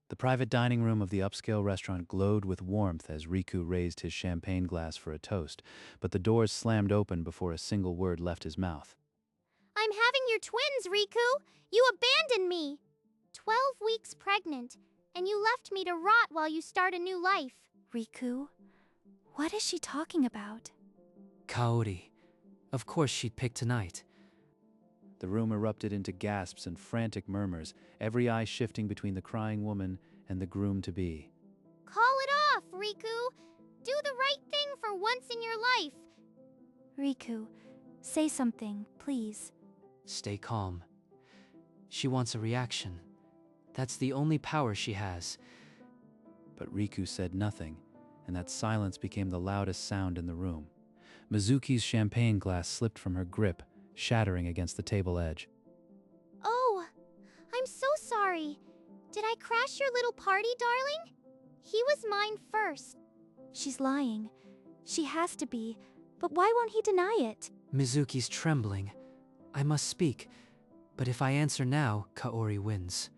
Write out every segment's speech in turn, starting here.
The private dining room of the upscale restaurant glowed with warmth as Riku raised his champagne glass for a toast, but the doors slammed open before a single word left his mouth. I'm having your twins, Riku! You abandoned me! 12 weeks pregnant, and you left me to rot while you start a new life. Riku? What is she talking about? Kaori. Of course she'd pick tonight. The room erupted into gasps and frantic murmurs, every eye shifting between the crying woman and the groom-to-be. Call it off, Riku! Do the right thing for once in your life! Riku, say something, please. Stay calm. She wants a reaction. That's the only power she has. But Riku said nothing, and that silence became the loudest sound in the room. Mizuki's champagne glass slipped from her grip, shattering against the table edge. Oh, I'm so sorry. Did I crash your little party, darling? He was mine first. She's lying. She has to be, but why won't he deny it? Mizuki's trembling. I must speak, but if I answer now, Kaori wins.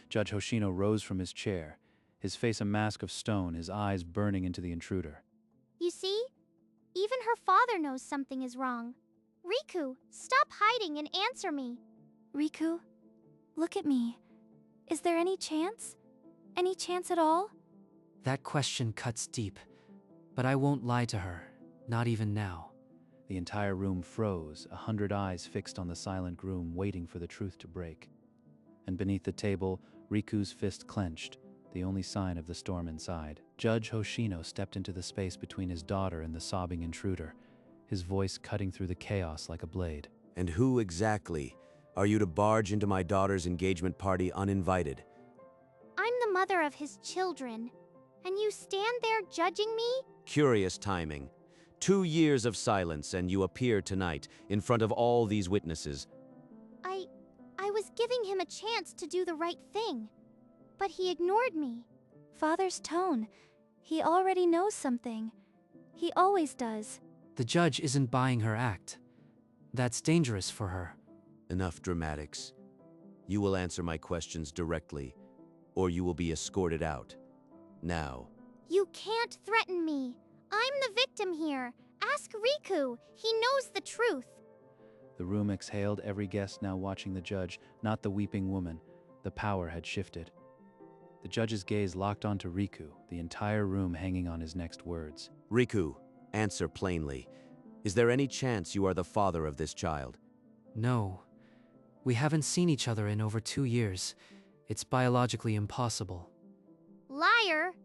Judge Hoshino rose from his chair, his face a mask of stone, his eyes burning into the intruder. You see? Even her father knows something is wrong. Riku, stop hiding and answer me. Riku, look at me. Is there any chance? Any chance at all? That question cuts deep, but I won't lie to her, not even now. The entire room froze, 100 eyes fixed on the silent groom, waiting for the truth to break. And beneath the table, Riku's fist clenched, the only sign of the storm inside. Judge Hoshino stepped into the space between his daughter and the sobbing intruder, his voice cutting through the chaos like a blade. And who exactly are you to barge into my daughter's engagement party uninvited? I'm the mother of his children, and you stand there judging me? Curious timing. 2 years of silence and you appear tonight in front of all these witnesses. I was giving him a chance to do the right thing, but he ignored me. Father's tone. He already knows something. He always does. The judge isn't buying her act. That's dangerous for her. Enough dramatics. You will answer my questions directly, or you will be escorted out. Now. You can't threaten me. I'm the victim here. Ask Riku. He knows the truth. The room exhaled, every guest now watching the judge, not the weeping woman. The power had shifted. The judge's gaze locked onto Riku, the entire room hanging on his next words. Riku, answer plainly. Is there any chance you are the father of this child? No. We haven't seen each other in over 2 years. It's biologically impossible. Liar!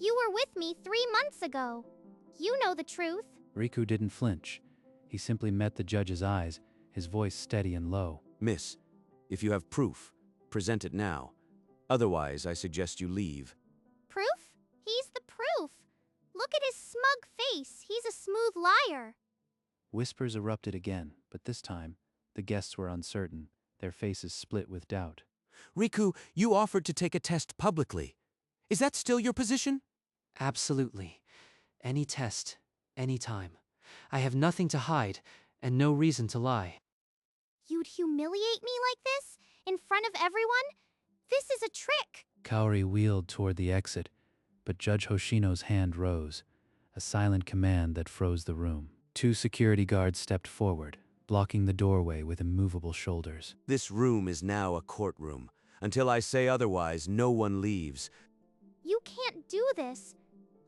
You were with me 3 months ago. You know the truth. Riku didn't flinch. He simply met the judge's eyes, his voice steady and low. Miss, if you have proof, present it now. Otherwise, I suggest you leave. Proof? He's the proof. Look at his smug face. He's a smooth liar. Whispers erupted again, but this time, the guests were uncertain, their faces split with doubt. Riku, you offered to take a test publicly. Is that still your position? Absolutely. Any test, any time. I have nothing to hide, and no reason to lie. You'd humiliate me like this? In front of everyone? This is a trick. Kaori wheeled toward the exit, but Judge Hoshino's hand rose, a silent command that froze the room. 2 security guards stepped forward, blocking the doorway with immovable shoulders. This room is now a courtroom. Until I say otherwise, no one leaves. You can't do this.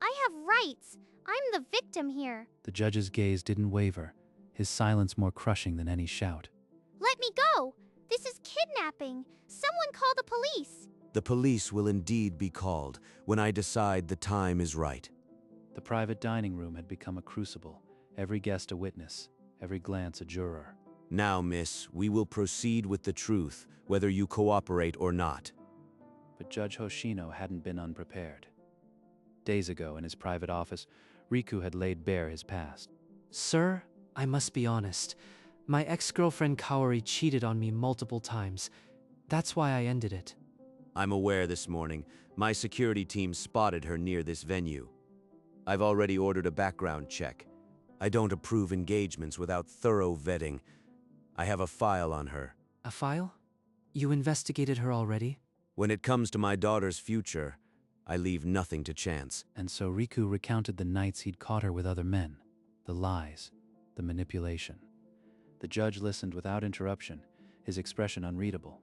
I have rights. I'm the victim here. The judge's gaze didn't waver, his silence more crushing than any shout. Let me go. This is kidnapping. Someone call the police. The police will indeed be called when I decide the time is right. The private dining room had become a crucible, every guest a witness, every glance a juror. Now, miss, we will proceed with the truth, whether you cooperate or not. But Judge Hoshino hadn't been unprepared. Days ago, in his private office, Riku had laid bare his past. Sir, I must be honest. My ex-girlfriend Kaori cheated on me multiple times. That's why I ended it. I'm aware this morning. My security team spotted her near this venue. I've already ordered a background check. I don't approve engagements without thorough vetting. I have a file on her. A file? You investigated her already? When it comes to my daughter's future, I leave nothing to chance. And so Riku recounted the nights he'd caught her with other men, the lies, the manipulation. The judge listened without interruption, his expression unreadable.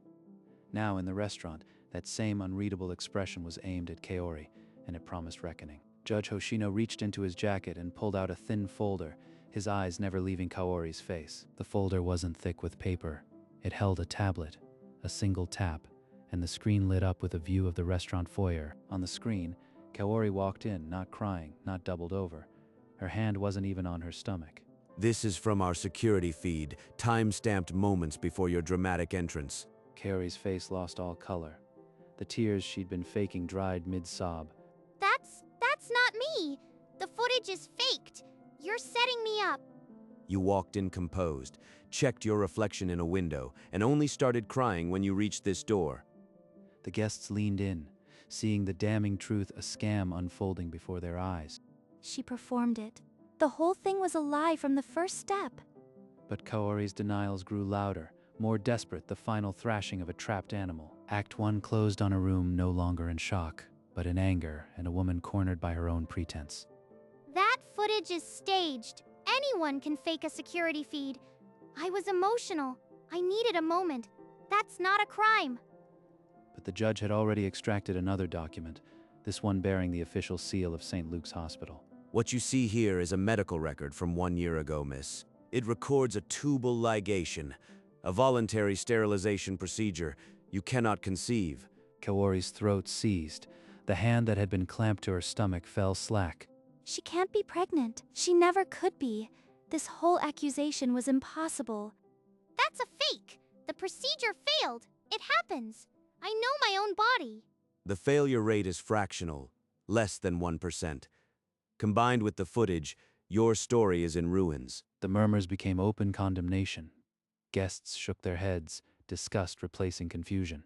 Now in the restaurant, that same unreadable expression was aimed at Kaori, and it promised reckoning. Judge Hoshino reached into his jacket and pulled out a thin folder, his eyes never leaving Kaori's face. The folder wasn't thick with paper. It held a tablet, a single tap, and the screen lit up with a view of the restaurant foyer. On the screen, Kaori walked in, not crying, not doubled over. Her hand wasn't even on her stomach. This is from our security feed, time-stamped moments before your dramatic entrance. Kaori's face lost all color. The tears she'd been faking dried mid-sob. That's not me. The footage is faked. You're setting me up. You walked in composed, checked your reflection in a window, and only started crying when you reached this door. The guests leaned in, seeing the damning truth, a scam unfolding before their eyes. She performed it. The whole thing was a lie from the first step. But Kaori's denials grew louder, more desperate, the final thrashing of a trapped animal. Act 1 closed on a room no longer in shock, but in anger and a woman cornered by her own pretense. That footage is staged. Anyone can fake a security feed. I was emotional. I needed a moment. That's not a crime. But the judge had already extracted another document, this one bearing the official seal of St. Luke's Hospital. What you see here is a medical record from 1 year ago, miss. It records a tubal ligation, a voluntary sterilization procedure you cannot conceive. Kaori's throat seized. The hand that had been clamped to her stomach fell slack. She can't be pregnant. She never could be. This whole accusation was impossible. That's a fake. The procedure failed. It happens. I know my own body. The failure rate is fractional, less than 1%. Combined with the footage, your story is in ruins. The murmurs became open condemnation. Guests shook their heads, disgust replacing confusion.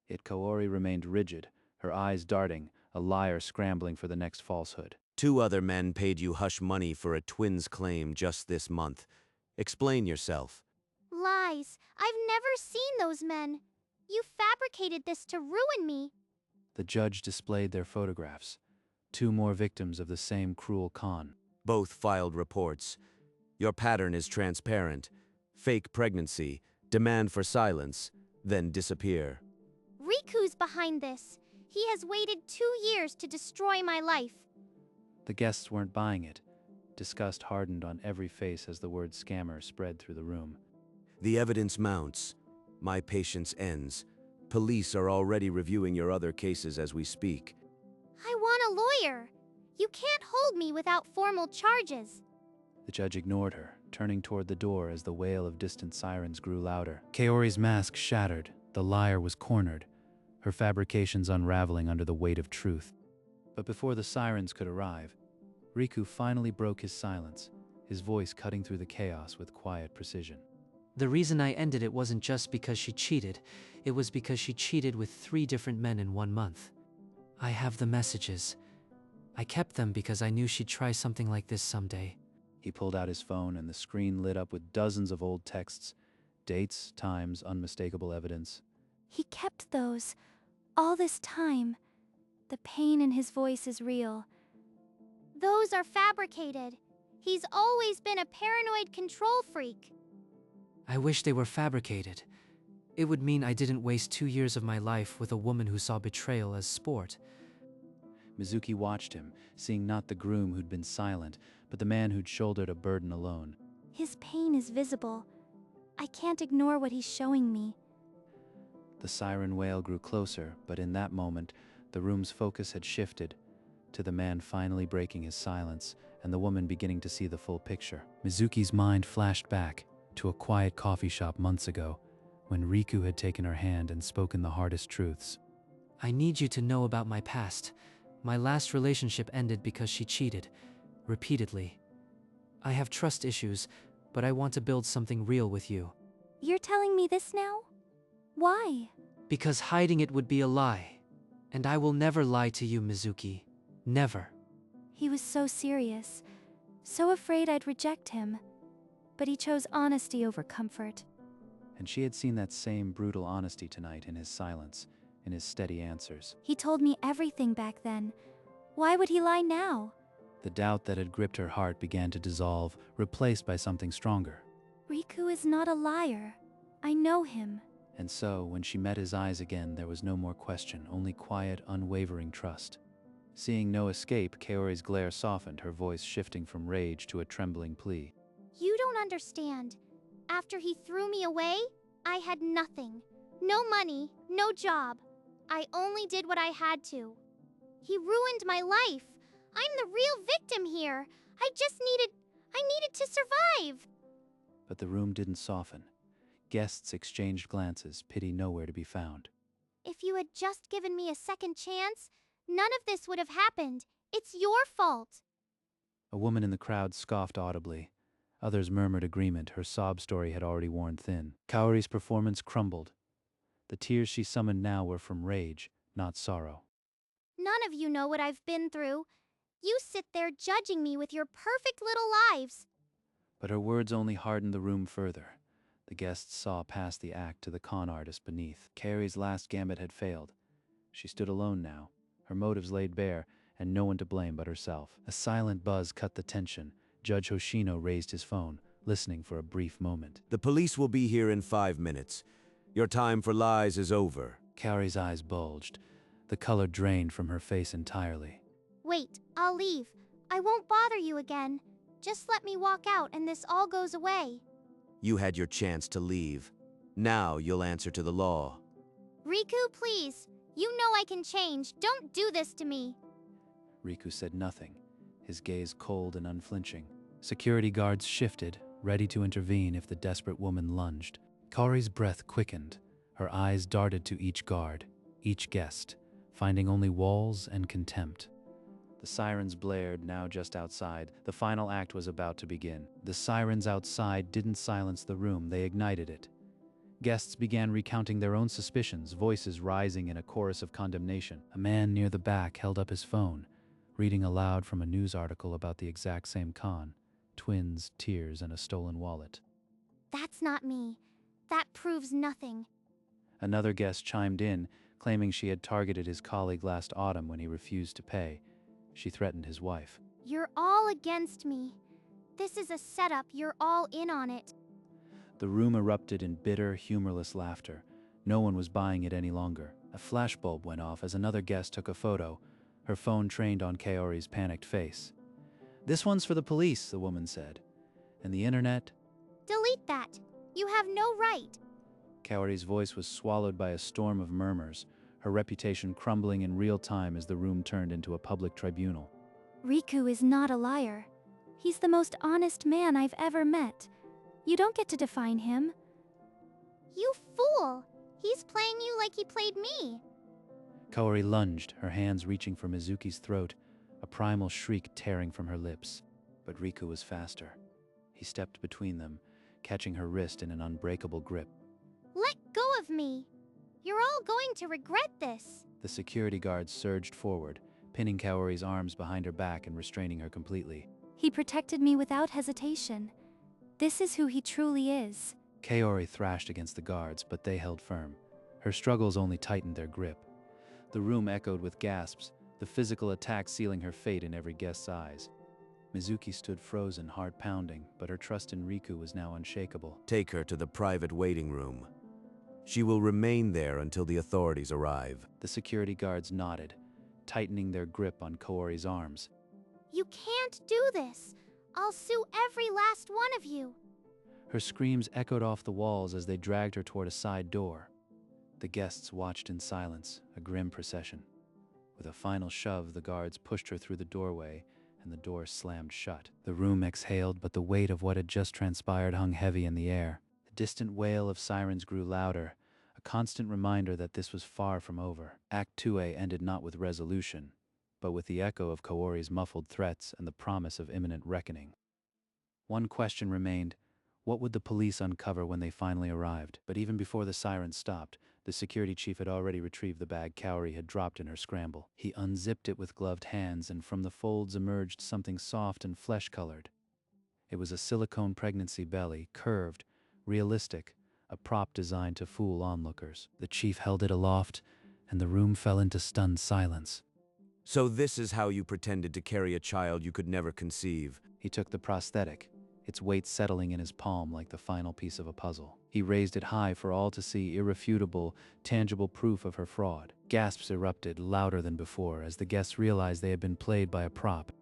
Yet Kaori remained rigid, her eyes darting, a liar scrambling for the next falsehood. 2 other men paid you hush money for a twins claim just this month. Explain yourself. Lies. I've never seen those men. You fabricated this to ruin me. The judge displayed their photographs. 2 more victims of the same cruel con. Both filed reports. Your pattern is transparent. Fake pregnancy, demand for silence, then disappear. Riku's behind this. He has waited 2 years to destroy my life. The guests weren't buying it. Disgust hardened on every face as the word scammer spread through the room. The evidence mounts. My patience ends. Police are already reviewing your other cases as we speak. I want a lawyer. You can't hold me without formal charges. The judge ignored her, turning toward the door as the wail of distant sirens grew louder. Kaori's mask shattered. The liar was cornered, her fabrications unraveling under the weight of truth. But before the sirens could arrive, Riku finally broke his silence, his voice cutting through the chaos with quiet precision. The reason I ended it wasn't just because she cheated, it was because she cheated with 3 different men in 1 month. I have the messages. I kept them because I knew she'd try something like this someday. He pulled out his phone and the screen lit up with dozens of old texts, dates, times, unmistakable evidence. He kept those all this time. The pain in his voice is real. Those are fabricated. He's always been a paranoid control freak. I wish they were fabricated. It would mean I didn't waste 2 years of my life with a woman who saw betrayal as sport. Mizuki watched him, seeing not the groom who'd been silent, but the man who'd shouldered a burden alone. His pain is visible. I can't ignore what he's showing me. The siren wail grew closer, but in that moment, the room's focus had shifted to the man finally breaking his silence and the woman beginning to see the full picture. Mizuki's mind flashed back to a quiet coffee shop months ago when Riku had taken her hand and spoken the hardest truths. I need you to know about my past. My last relationship ended because she cheated, repeatedly. I have trust issues, but I want to build something real with you. You're telling me this now? Why? Because hiding it would be a lie. And I will never lie to you, Mizuki. Never. He was so serious, so afraid I'd reject him. But he chose honesty over comfort. And she had seen that same brutal honesty tonight in his silence, in his steady answers. He told me everything back then. Why would he lie now? The doubt that had gripped her heart began to dissolve, replaced by something stronger. Riku is not a liar. I know him. And so, when she met his eyes again, there was no more question, only quiet, unwavering trust. Seeing no escape, Kaori's glare softened, her voice shifting from rage to a trembling plea. You don't understand. After he threw me away, I had nothing. No money, no job. I only did what I had to. He ruined my life. I'm the real victim here. I needed to survive. But the room didn't soften. Guests exchanged glances, pity nowhere to be found. If you had just given me a second chance, none of this would have happened. It's your fault. A woman in the crowd scoffed audibly. Others murmured agreement. Her sob story had already worn thin. Kaori's performance crumbled. The tears she summoned now were from rage, not sorrow. None of you know what I've been through. You sit there judging me with your perfect little lives. But her words only hardened the room further. The guests saw past the act to the con artist beneath. Kaori's last gambit had failed. She stood alone now, her motives laid bare, and no one to blame but herself. A silent buzz cut the tension. Judge Hoshino raised his phone, listening for a brief moment. The police will be here in 5 minutes. Your time for lies is over. Kaori's eyes bulged. The color drained from her face entirely. Wait, I'll leave. I won't bother you again. Just let me walk out and this all goes away. You had your chance to leave. Now you'll answer to the law. Riku, please. You know I can change. Don't do this to me. Riku said nothing, his gaze cold and unflinching. Security guards shifted, ready to intervene if the desperate woman lunged. Kaori's breath quickened. Her eyes darted to each guard, each guest, finding only walls and contempt. The sirens blared, now just outside. The final act was about to begin. The sirens outside didn't silence the room, they ignited it. Guests began recounting their own suspicions, voices rising in a chorus of condemnation. A man near the back held up his phone, reading aloud from a news article about the exact same con. Twins, tears, and a stolen wallet. That's not me. That proves nothing. Another guest chimed in, claiming she had targeted his colleague last autumn when he refused to pay. She threatened his wife. You're all against me. This is a setup. You're all in on it. The room erupted in bitter, humorless laughter. No one was buying it any longer. A flashbulb went off as another guest took a photo, her phone trained on Kaori's panicked face. "This one's for the police," the woman said. "And the internet?" Delete that. You have no right. Kaori's voice was swallowed by a storm of murmurs, her reputation crumbling in real time as the room turned into a public tribunal. Riku is not a liar. He's the most honest man I've ever met. You don't get to define him. You fool. He's playing you like he played me. Kaori lunged, her hands reaching for Mizuki's throat, a primal shriek tearing from her lips. But Riku was faster. He stepped between them, catching her wrist in an unbreakable grip. Let go of me. You're all going to regret this. The security guards surged forward, pinning Kaori's arms behind her back and restraining her completely. He protected me without hesitation. This is who he truly is. Kaori thrashed against the guards, but they held firm. Her struggles only tightened their grip. The room echoed with gasps, the physical attack sealing her fate in every guest's eyes. Mizuki stood frozen, heart pounding, but her trust in Riku was now unshakable. Take her to the private waiting room. She will remain there until the authorities arrive. The security guards nodded, tightening their grip on Kaori's arms. You can't do this. I'll sue every last one of you. Her screams echoed off the walls as they dragged her toward a side door. The guests watched in silence, a grim procession. With a final shove, the guards pushed her through the doorway, and the door slammed shut. The room exhaled, but the weight of what had just transpired hung heavy in the air. The distant wail of sirens grew louder, a constant reminder that this was far from over. Act 2A ended not with resolution, but with the echo of Kaori's muffled threats and the promise of imminent reckoning. One question remained: what would the police uncover when they finally arrived? But even before the sirens stopped, the security chief had already retrieved the bag Kaori had dropped in her scramble. He unzipped it with gloved hands, and from the folds emerged something soft and flesh-colored. It was a silicone pregnancy belly, curved, realistic, a prop designed to fool onlookers. The chief held it aloft, and the room fell into stunned silence. So this is how you pretended to carry a child you could never conceive. He took the prosthetic, its weight settling in his palm like the final piece of a puzzle. He raised it high for all to see, irrefutable, tangible proof of her fraud. Gasps erupted, louder than before, as the guests realized they had been played by a prop.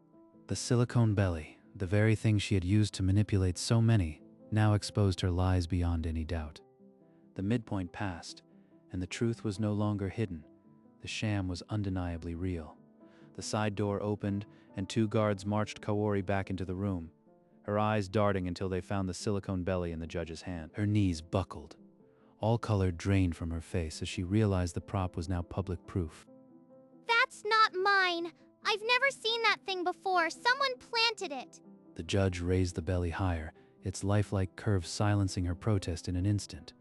The silicone belly, the very thing she had used to manipulate so many, now exposed her lies beyond any doubt. The midpoint passed, and the truth was no longer hidden. The sham was undeniably real. The side door opened, and 2 guards marched Kaori back into the room, her eyes darting until they found the silicone belly in the judge's hand. Her knees buckled. All color drained from her face as she realized the prop was now public proof. That's not mine. I've never seen that thing before. Someone planted it. The judge raised the belly higher, its lifelike curve silencing her protest in an instant.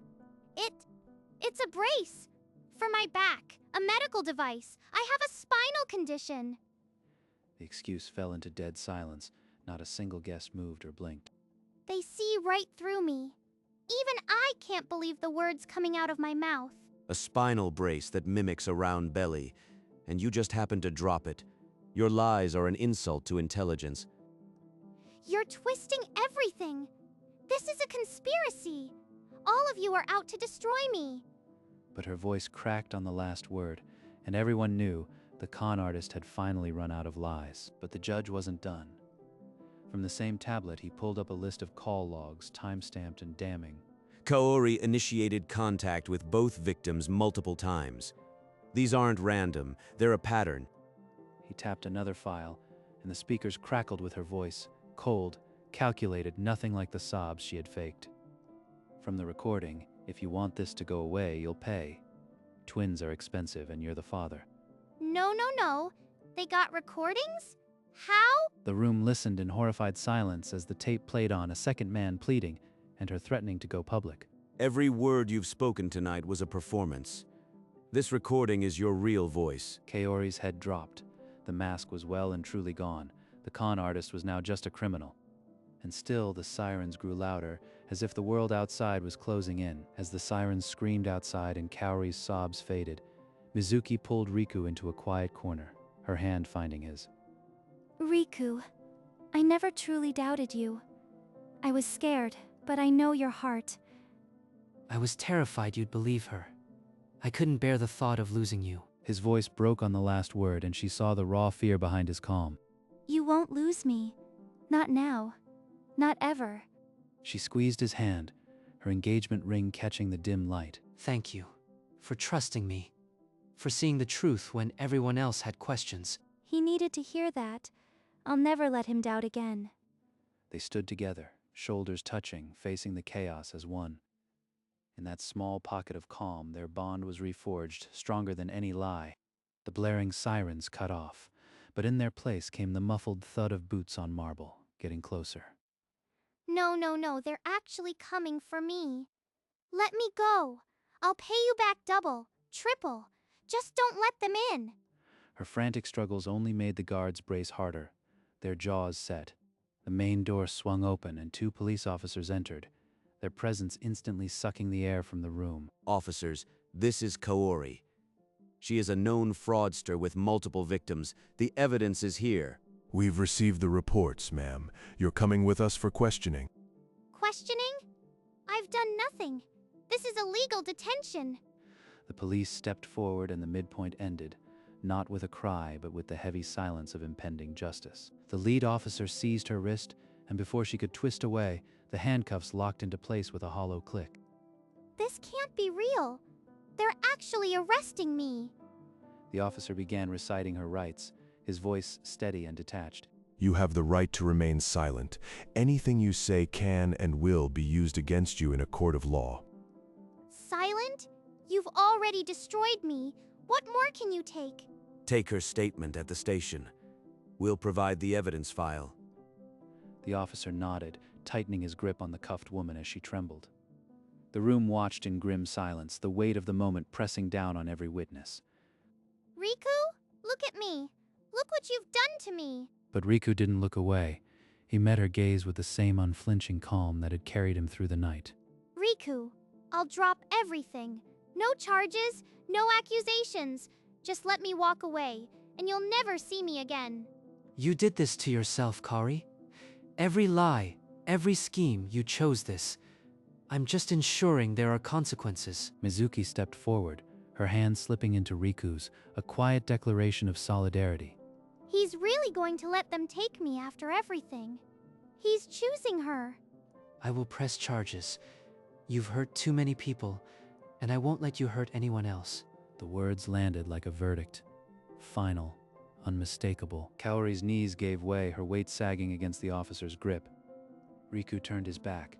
It's a brace. For my back. A medical device. I have a spinal condition. The excuse fell into dead silence. Not a single guest moved or blinked. They see right through me. Even I can't believe the words coming out of my mouth. A spinal brace that mimics a round belly, and you just happen to drop it. Your lies are an insult to intelligence. You're twisting everything. This is a conspiracy. All of you are out to destroy me. But her voice cracked on the last word, and everyone knew the con artist had finally run out of lies. But the judge wasn't done. From the same tablet, he pulled up a list of call logs, time-stamped and damning. Kaori initiated contact with both victims multiple times. These aren't random, they're a pattern. He tapped another file, and the speakers crackled with her voice, cold, calculated, nothing like the sobs she had faked. From the recording, if you want this to go away, you'll pay. Twins are expensive, and you're the father. No. They got recordings? How? The room listened in horrified silence as the tape played on, a second man pleading, and her threatening to go public. Every word you've spoken tonight was a performance. This recording is your real voice. Kaori's head dropped. The mask was well and truly gone. The con artist was now just a criminal. And still the sirens grew louder, as if the world outside was closing in. As the sirens screamed outside and Kaori's sobs faded, Mizuki pulled Riku into a quiet corner, her hand finding his. Riku, I never truly doubted you. I was scared, but I know your heart. I was terrified you'd believe her. I couldn't bear the thought of losing you. His voice broke on the last word, and she saw the raw fear behind his calm. You won't lose me. Not now. Not ever. She squeezed his hand, her engagement ring catching the dim light. Thank you for trusting me, for seeing the truth when everyone else had questions. He needed to hear that. I'll never let him doubt again. They stood together, shoulders touching, facing the chaos as one. In that small pocket of calm, their bond was reforged, stronger than any lie. The blaring sirens cut off, but in their place came the muffled thud of boots on marble, getting closer. No, they're actually coming for me. Let me go. I'll pay you back double, triple. Just don't let them in. Her frantic struggles only made the guards brace harder, their jaws set. The main door swung open and 2 police officers entered, their presence instantly sucking the air from the room. Officers, this is Kaori. She is a known fraudster with multiple victims. The evidence is here. We've received the reports, ma'am. You're coming with us for questioning. Questioning? I've done nothing. This is illegal detention. The police stepped forward and the midpoint ended, not with a cry but with the heavy silence of impending justice. The lead officer seized her wrist, and before she could twist away, the handcuffs locked into place with a hollow click. This can't be real. They're actually arresting me. The officer began reciting her rights, his voice steady and detached. You have the right to remain silent. Anything you say can and will be used against you in a court of law. Silent? You've already destroyed me. What more can you take? Take her statement at the station. We'll provide the evidence file. The officer nodded, tightening his grip on the cuffed woman as she trembled. The room watched in grim silence, the weight of the moment pressing down on every witness. Riku? Look at me. Look what you've done to me. But Riku didn't look away. He met her gaze with the same unflinching calm that had carried him through the night. Riku, I'll drop everything. No charges, no accusations. Just let me walk away, and you'll never see me again. You did this to yourself, Kari. Every lie, every scheme, you chose this. I'm just ensuring there are consequences. Mizuki stepped forward, her hand slipping into Riku's, a quiet declaration of solidarity. He's really going to let them take me after everything. He's choosing her. I will press charges. You've hurt too many people, and I won't let you hurt anyone else. The words landed like a verdict. Final, unmistakable. Kaori's knees gave way, her weight sagging against the officer's grip. Riku turned his back,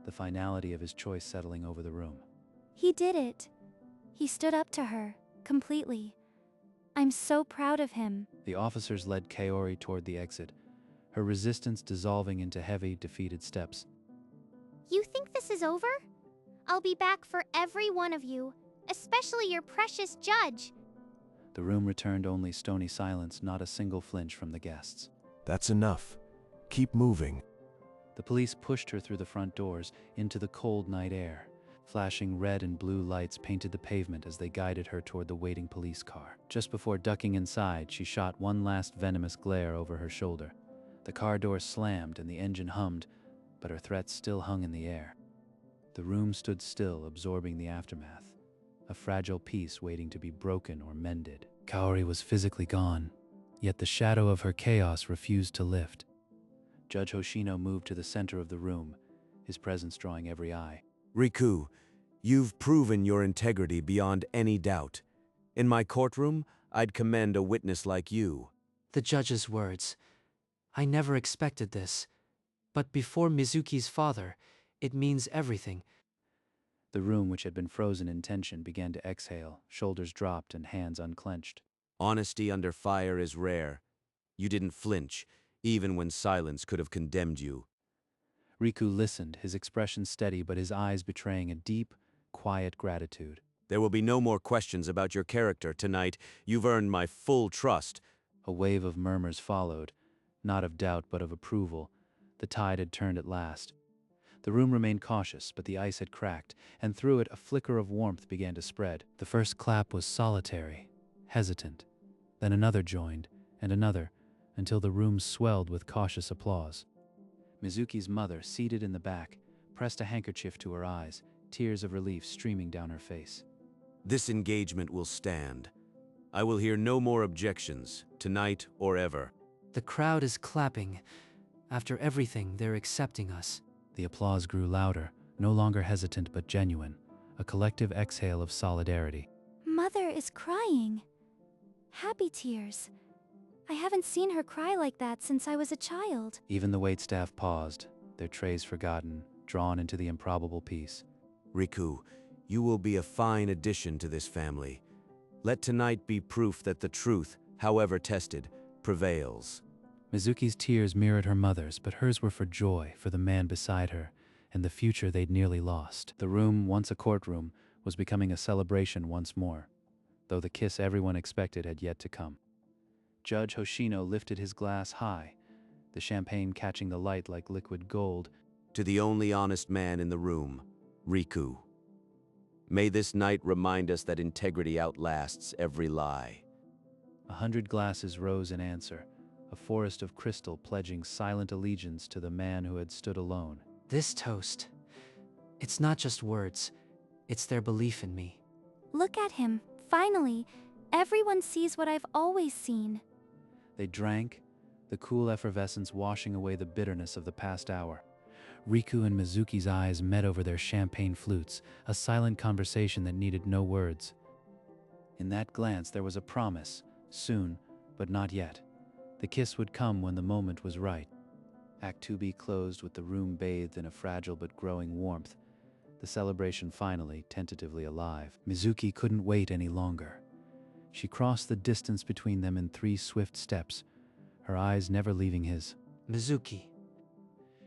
the finality of his choice settling over the room. He did it. He stood up to her, completely. I'm so proud of him. The officers led Kaori toward the exit, her resistance dissolving into heavy, defeated steps. You think this is over? I'll be back for every one of you, especially your precious judge. The room returned only stony silence, not a single flinch from the guests. That's enough. Keep moving. The police pushed her through the front doors into the cold night air. Flashing red and blue lights painted the pavement as they guided her toward the waiting police car. Just before ducking inside, she shot one last venomous glare over her shoulder. The car door slammed and the engine hummed, but her threats still hung in the air. The room stood still, absorbing the aftermath, a fragile piece waiting to be broken or mended. Kaori was physically gone, yet the shadow of her chaos refused to lift. Judge Hoshino moved to the center of the room, his presence drawing every eye. Riku, you've proven your integrity beyond any doubt. In my courtroom, I'd commend a witness like you. The judge's words. I never expected this. But before Mizuki's father, it means everything. The room, which had been frozen in tension, began to exhale, shoulders dropped and hands unclenched. Honesty under fire is rare. You didn't flinch, even when silence could have condemned you. Riku listened, his expression steady but his eyes betraying a deep, quiet gratitude. There will be no more questions about your character tonight. You've earned my full trust. A wave of murmurs followed, not of doubt but of approval. The tide had turned at last. The room remained cautious, but the ice had cracked, and through it a flicker of warmth began to spread. The first clap was solitary, hesitant. Then another joined, and another, until the room swelled with cautious applause. Mizuki's mother, seated in the back, pressed a handkerchief to her eyes, tears of relief streaming down her face. This engagement will stand. I will hear no more objections, tonight or ever. The crowd is clapping. After everything, they're accepting us. The applause grew louder, no longer hesitant but genuine, a collective exhale of solidarity. Mother is crying. Happy tears. I haven't seen her cry like that since I was a child. Even the waitstaff paused, their trays forgotten, drawn into the improbable peace. Riku, you will be a fine addition to this family. Let tonight be proof that the truth, however tested, prevails. Mizuki's tears mirrored her mother's, but hers were for joy, for the man beside her, and the future they'd nearly lost. The room, once a courtroom, was becoming a celebration once more, though the kiss everyone expected had yet to come. Judge Hoshino lifted his glass high, the champagne catching the light like liquid gold. To the only honest man in the room, Riku. May this night remind us that integrity outlasts every lie. 100 glasses rose in answer, a forest of crystal pledging silent allegiance to the man who had stood alone. This toast, it's not just words, it's their belief in me. Look at him. Finally, everyone sees what I've always seen. They drank, the cool effervescence washing away the bitterness of the past hour. Riku and Mizuki's eyes met over their champagne flutes, a silent conversation that needed no words. In that glance there was a promise, soon, but not yet. The kiss would come when the moment was right. Act 2B closed with the room bathed in a fragile but growing warmth, the celebration finally, tentatively alive. Mizuki couldn't wait any longer. She crossed the distance between them in 3 swift steps, her eyes never leaving his. Mizuki.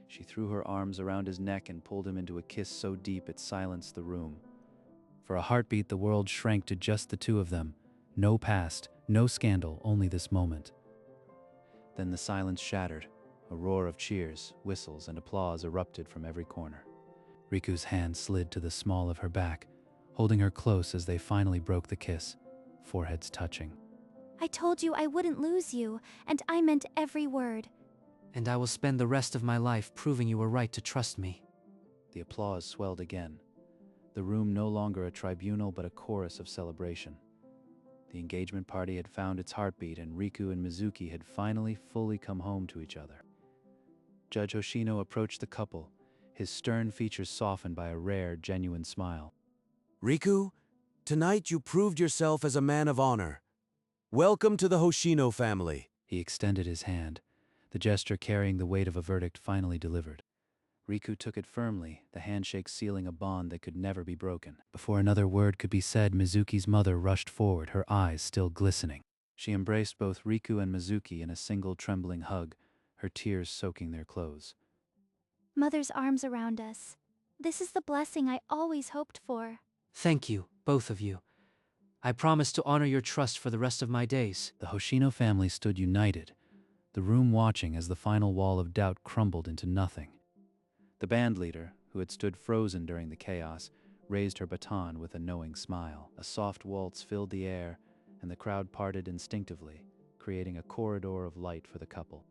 She threw her arms around his neck and pulled him into a kiss so deep it silenced the room. For a heartbeat, the world shrank to just the two of them. No past, no scandal, only this moment. Then the silence shattered. A roar of cheers, whistles, and applause erupted from every corner. Riku's hand slid to the small of her back, holding her close as they finally broke the kiss, foreheads touching. I told you I wouldn't lose you, and I meant every word. And I will spend the rest of my life proving you were right to trust me. The applause swelled again, the room no longer a tribunal but a chorus of celebration. The engagement party had found its heartbeat, and Riku and Mizuki had finally fully come home to each other. Judge Hoshino approached the couple, his stern features softened by a rare, genuine smile. Riku, tonight you proved yourself as a man of honor. Welcome to the Hoshino family. He extended his hand, the gesture carrying the weight of a verdict finally delivered. Riku took it firmly, the handshake sealing a bond that could never be broken. Before another word could be said, Mizuki's mother rushed forward, her eyes still glistening. She embraced both Riku and Mizuki in a single trembling hug, her tears soaking their clothes. Mother's arms around us. This is the blessing I always hoped for. Thank you, both of you. I promise to honor your trust for the rest of my days. The Hoshino family stood united, the room watching as the final wall of doubt crumbled into nothing. The band leader, who had stood frozen during the chaos, raised her baton with a knowing smile. A soft waltz filled the air, and the crowd parted instinctively, creating a corridor of light for the couple.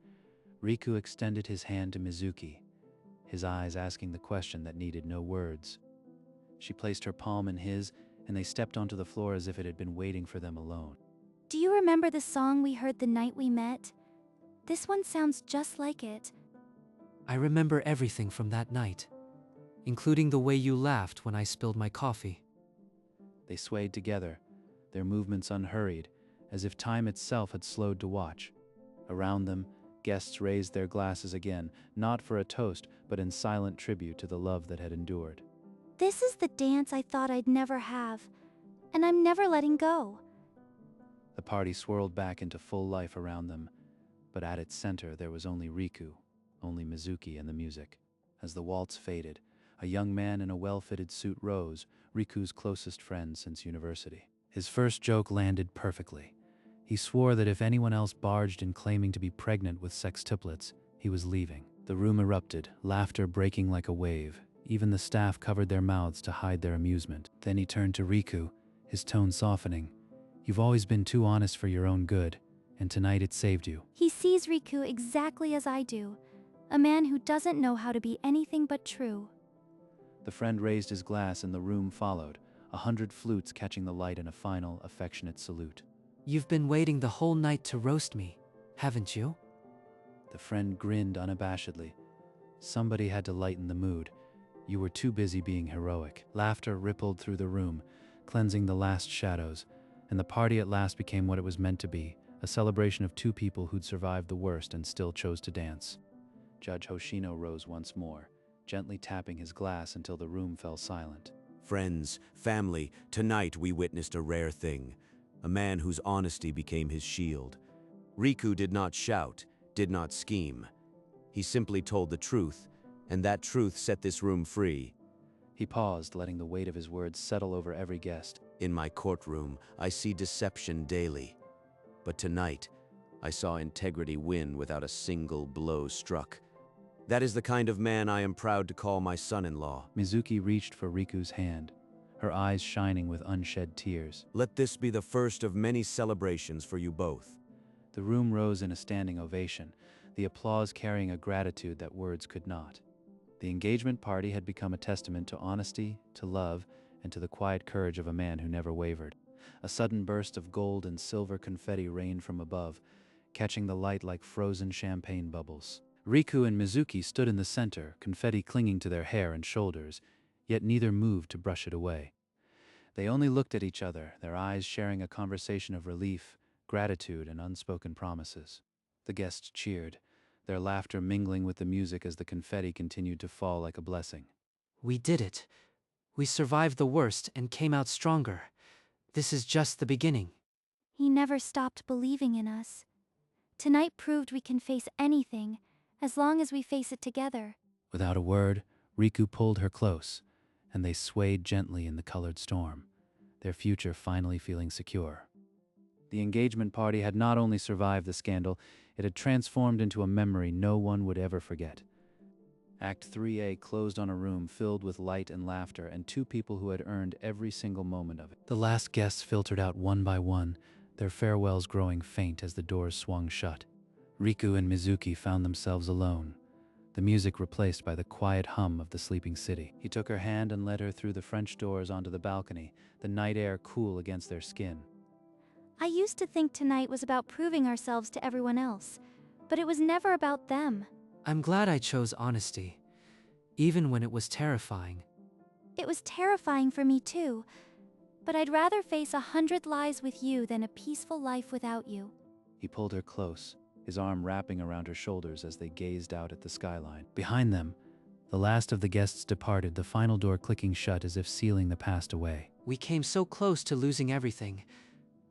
Riku extended his hand to Mizuki, his eyes asking the question that needed no words. She placed her palm in his, and they stepped onto the floor as if it had been waiting for them alone. Do you remember the song we heard the night we met? This one sounds just like it. I remember everything from that night, including the way you laughed when I spilled my coffee. They swayed together, their movements unhurried, as if time itself had slowed to watch. Around them, guests raised their glasses again, not for a toast, but in silent tribute to the love that had endured. This is the dance I thought I'd never have, and I'm never letting go. The party swirled back into full life around them, but at its center there was only Riku, only Mizuki and the music. As the waltz faded, a young man in a well-fitted suit rose, Riku's closest friend since university. His first joke landed perfectly. He swore that if anyone else barged in claiming to be pregnant with sextuplets, he was leaving. The room erupted, laughter breaking like a wave. Even the staff covered their mouths to hide their amusement. Then he turned to Riku, his tone softening. You've always been too honest for your own good, and tonight it saved you. He sees Riku exactly as I do, a man who doesn't know how to be anything but true. The friend raised his glass and the room followed, 100 flutes catching the light in a final, affectionate salute. You've been waiting the whole night to roast me, haven't you? The friend grinned unabashedly. Somebody had to lighten the mood. You were too busy being heroic. Laughter rippled through the room, cleansing the last shadows, and the party at last became what it was meant to be, a celebration of two people who'd survived the worst and still chose to dance. Judge Hoshino rose once more, gently tapping his glass until the room fell silent. Friends, family, tonight we witnessed a rare thing. A man whose honesty became his shield. Riku did not shout, did not scheme. He simply told the truth, and that truth set this room free. He paused, letting the weight of his words settle over every guest. In my courtroom, I see deception daily. But tonight, I saw integrity win without a single blow struck. That is the kind of man I am proud to call my son-in-law. Mizuki reached for Riku's hand, her eyes shining with unshed tears. Let this be the first of many celebrations for you both. The room rose in a standing ovation, the applause carrying a gratitude that words could not. The engagement party had become a testament to honesty, to love, and to the quiet courage of a man who never wavered. A sudden burst of gold and silver confetti rained from above, catching the light like frozen champagne bubbles. Riku and Mizuki stood in the center, confetti clinging to their hair and shoulders, yet neither moved to brush it away. They only looked at each other, their eyes sharing a conversation of relief, gratitude, and unspoken promises. The guests cheered, their laughter mingling with the music as the confetti continued to fall like a blessing. We did it. We survived the worst and came out stronger. This is just the beginning. He never stopped believing in us. Tonight proved we can face anything, as long as we face it together. Without a word, Riku pulled her close, and they swayed gently in the colored storm, their future finally feeling secure. The engagement party had not only survived the scandal, it had transformed into a memory no one would ever forget. Act 3A closed on a room filled with light and laughter and two people who had earned every single moment of it. The last guests filtered out one by one, their farewells growing faint as the doors swung shut. Riku and Mizuki found themselves alone, the music replaced by the quiet hum of the sleeping city. He took her hand and led her through the French doors onto the balcony, the night air cool against their skin. I used to think tonight was about proving ourselves to everyone else, but it was never about them. I'm glad I chose honesty, even when it was terrifying. It was terrifying for me too, but I'd rather face 100 lies with you than a peaceful life without you. He pulled her close, his arm wrapping around her shoulders as they gazed out at the skyline. Behind them, the last of the guests departed, the final door clicking shut as if sealing the past away. We came so close to losing everything.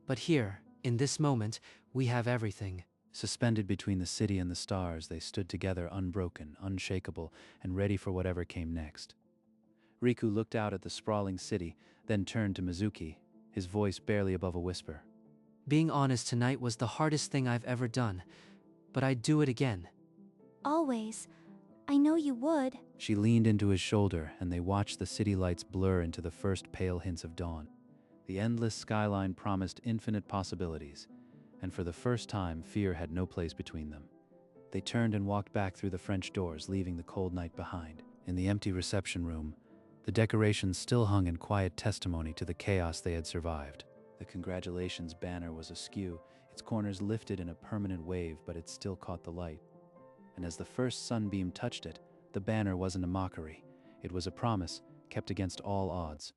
But here, in this moment, we have everything. Suspended between the city and the stars, they stood together unbroken, unshakable, and ready for whatever came next. Riku looked out at the sprawling city, then turned to Mizuki, his voice barely above a whisper. Being honest tonight was the hardest thing I've ever done, but I'd do it again. Always. I know you would. She leaned into his shoulder, and they watched the city lights blur into the first pale hints of dawn. The endless skyline promised infinite possibilities, and for the first time, fear had no place between them. They turned and walked back through the French doors, leaving the cold night behind. In the empty reception room, the decorations still hung in quiet testimony to the chaos they had survived. The congratulations banner was askew, its corners lifted in a permanent wave, but it still caught the light. And as the first sunbeam touched it, the banner wasn't a mockery. It was a promise, kept against all odds.